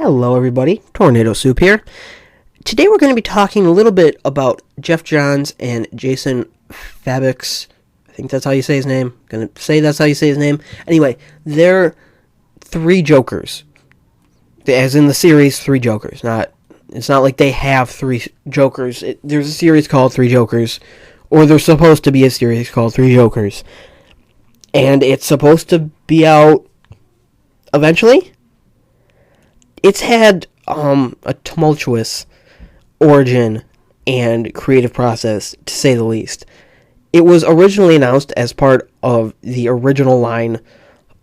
Hello everybody, Tornado Soup here. Today we're going to be talking a little bit about Geoff Johns and Jason Fabok's, I think that's how you say his name. I'm going to say that's how you say his name. Anyway, they're three Jokers. As in the series, three Jokers. It's not like they have three Jokers. There's a series called Three Jokers, or there's supposed to be a series called Three Jokers. And it's supposed to be out eventually. It's had a tumultuous origin and creative process, to say the least. It was originally announced as part of the original line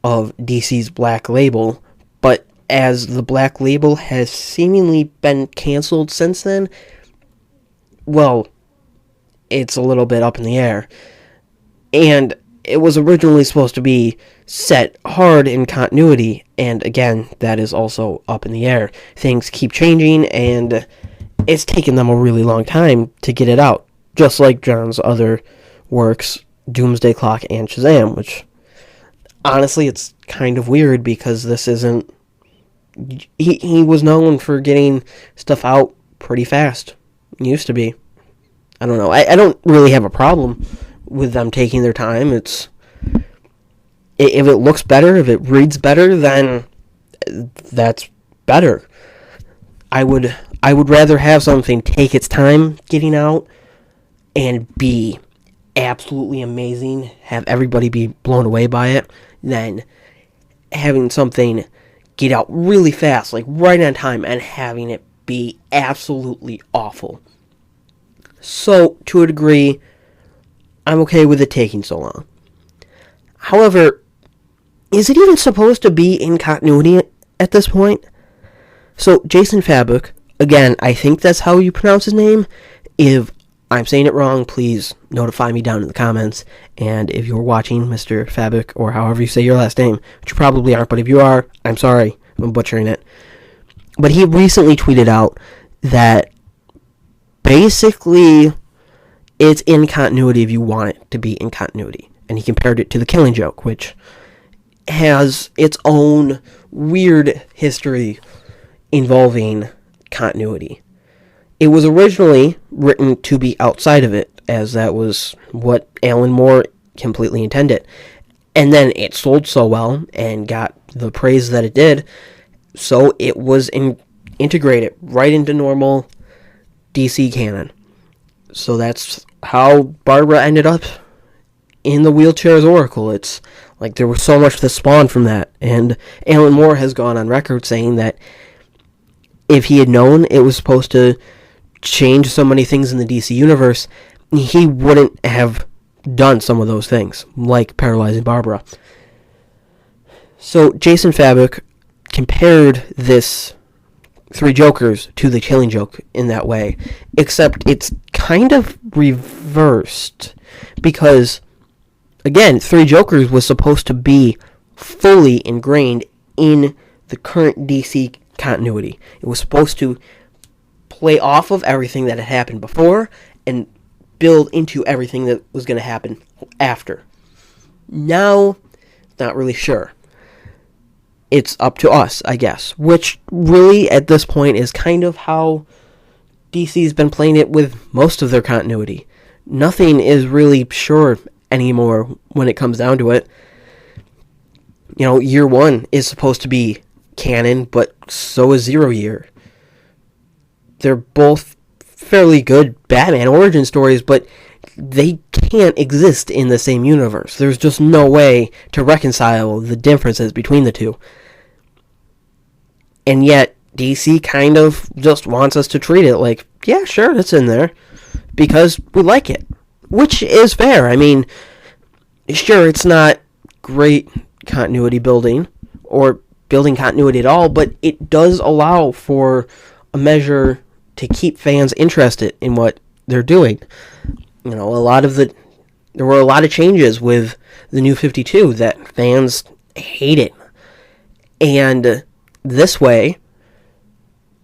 of DC's Black Label, but as the Black Label has seemingly been canceled since then, well, it's a little bit up in the air. And it was originally supposed to be set hard in continuity, and again, that is also up in the air. Things keep changing, and it's taken them a really long time to get it out, just like John's other works, Doomsday Clock and Shazam, which, honestly, it's kind of weird because this isn't... He was known for getting stuff out pretty fast. Used to be. I don't know. I don't really have a problem with them taking their time. If it looks better, if it reads better, then that's better. I would rather have something take its time getting out and be absolutely amazing, have everybody be blown away by it, than having something get out really fast, like right on time, and having it be absolutely awful. So, to a degree, I'm okay with it taking so long. However, is it even supposed to be in continuity at this point? So, Jason Fabok, again, I think that's how you pronounce his name. If I'm saying it wrong, please notify me down in the comments. And if you're watching, Mr. Fabok, or however you say your last name, which you probably aren't, but if you are, I'm sorry, I'm butchering it. But he recently tweeted out that basically it's in continuity if you want it to be in continuity. And he compared it to The Killing Joke, which has its own weird history involving continuity. It was originally written to be outside of it, as that was what Alan Moore completely intended. And then it sold so well and got the praise that it did, so it was integrated right into normal DC canon. So that's how Barbara ended up in the wheelchair as Oracle. It's like there was so much that spawned from that. And Alan Moore has gone on record saying that if he had known it was supposed to change so many things in the DC universe, he wouldn't have done some of those things, like paralyzing Barbara. So Jason Fabok compared this Three Jokers to The Killing Joke in that way, except it's kind of reversed, because, again, Three Jokers was supposed to be fully ingrained in the current DC continuity. It was supposed to play off of everything that had happened before and build into everything that was going to happen after. Now, not really sure. It's up to us, I guess, which really at this point is kind of how DC's been playing it with most of their continuity. Nothing is really sure anymore when it comes down to it. You know, Year One is supposed to be canon, but so is Zero Year. They're both fairly good Batman origin stories, but they can't exist in the same universe. There's just no way to reconcile the differences between the two. And yet, DC kind of just wants us to treat it like, yeah, sure, it's in there, because we like it. Which is fair. I mean, sure, it's not great continuity building, or building continuity at all, but it does allow for a measure to keep fans interested in what they're doing. You know, there were a lot of changes with the New 52 that fans hated. And this way,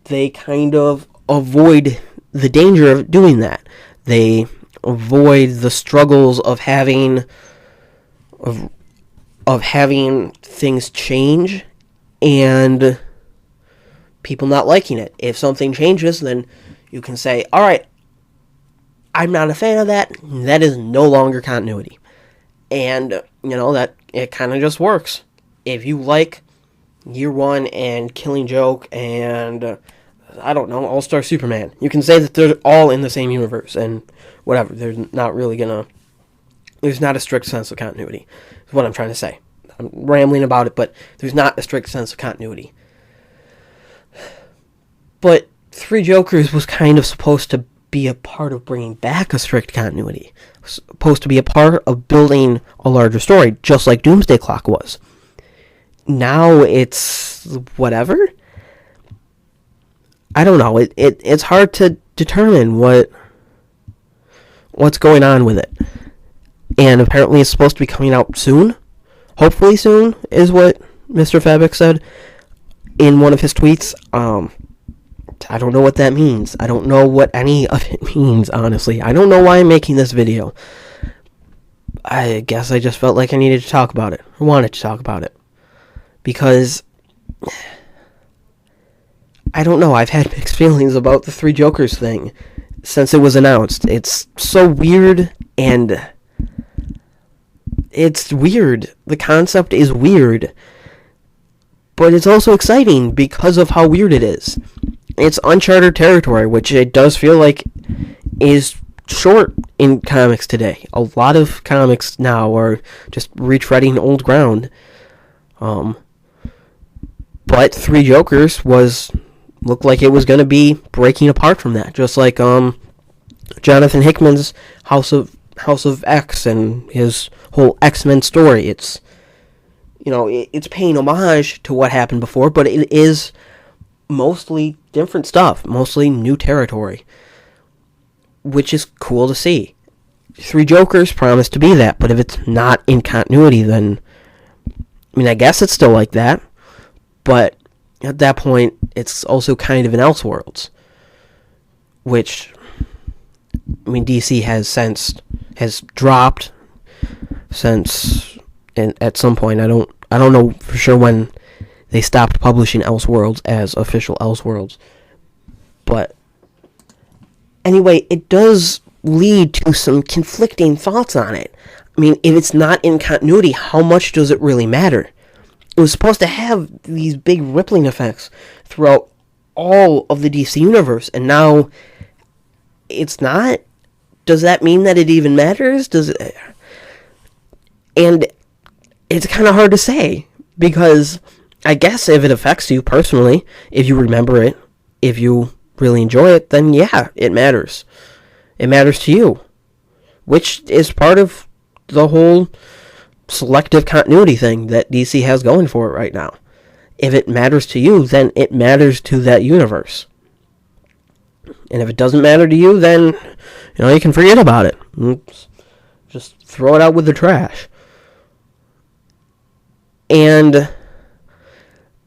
they kind of avoid the danger of doing that. They avoid the struggles of having things change and people not liking it. If something changes, then you can say, alright, I'm not a fan of that. That is no longer continuity. And, that it kind of just works. If you like Year One and Killing Joke and, I don't know, All-Star Superman, you can say that they're all in the same universe and whatever. There's not a strict sense of continuity, is what I'm trying to say. I'm rambling about it, but there's not a strict sense of continuity. But Three Jokers was kind of supposed to be a part of bringing back a strict continuity. It was supposed to be a part of building a larger story, just like Doomsday Clock was. Now it's whatever. I don't know. It's hard to determine what's going on with it. And apparently it's supposed to be coming out soon. Hopefully soon, is what Mr. Fabok said in one of his tweets. I don't know what that means. I don't know what any of it means, honestly. I don't know why I'm making this video. I guess I just felt like I needed to talk about it. I wanted to talk about it. Because I don't know. I've had mixed feelings about the Three Jokers thing since it was announced. It's so weird, and it's weird. The concept is weird. But it's also exciting because of how weird it is. It's uncharted territory, which it does feel like is short in comics today. A lot of comics now are just retreading old ground. But Three Jokers looked like it was going to be breaking apart from that, just like Jonathan Hickman's House of X and his whole X-Men story. It's it's paying homage to what happened before, but it is mostly different stuff, mostly new territory, which is cool to see. Three Jokers promise to be that, but if it's not in continuity, then I guess it's still like that, but at that point it's also kind of an Elseworlds, which DC has dropped since, and at some point I don't know for sure when they stopped publishing Elseworlds as official Elseworlds. But anyway, it does lead to some conflicting thoughts on it. If it's not in continuity, how much does it really matter? It was supposed to have these big rippling effects throughout all of the DC universe, and now it's not? Does that mean that it even matters? And it's kind of hard to say, because I guess if it affects you personally, if you remember it, if you really enjoy it, then yeah, it matters. It matters to you, which is part of the whole selective continuity thing that DC has going for it right now. If it matters to you, then it matters to that universe. And if it doesn't matter to you, then you can forget about it. Just throw it out with the trash. And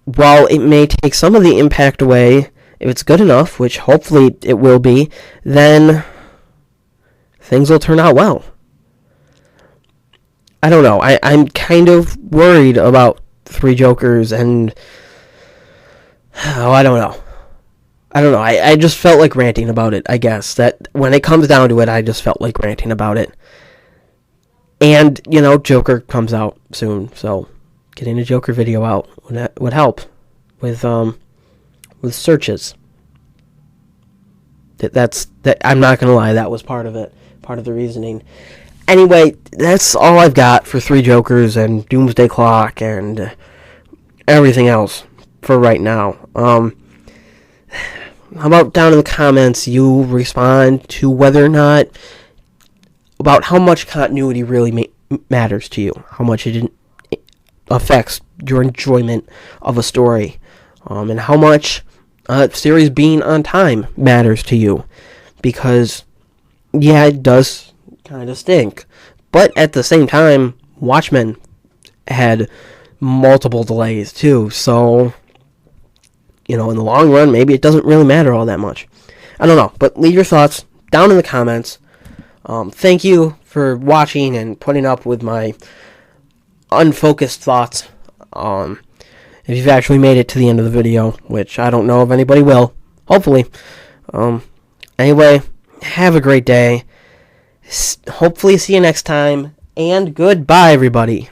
while it may take some of the impact away, if it's good enough, which hopefully it will be, then things will turn out well. I don't know. I'm kind of worried about Three Jokers, and I don't know. I just felt like ranting about it, I guess. That when it comes down to it, I just felt like ranting about it. And, Joker comes out soon, so getting a Joker video out would help with searches. That I'm not gonna lie, that was part of it, part of the reasoning. Anyway, that's all I've got for Three Jokers and Doomsday Clock and everything else for right now. How about down in the comments you respond to whether or not, about how much continuity really matters to you, how much it affects your enjoyment of a story, and how much series being on time matters to you, because yeah, it does kind of stink, but at the same time, Watchmen had multiple delays too, so in the long run, maybe it doesn't really matter all that much. I don't know, but leave your thoughts down in the comments. Thank you for watching and putting up with my unfocused thoughts. And if you've actually made it to the end of the video, which I don't know if anybody will. Hopefully. Anyway, have a great day. Hopefully see you next time, and goodbye, everybody.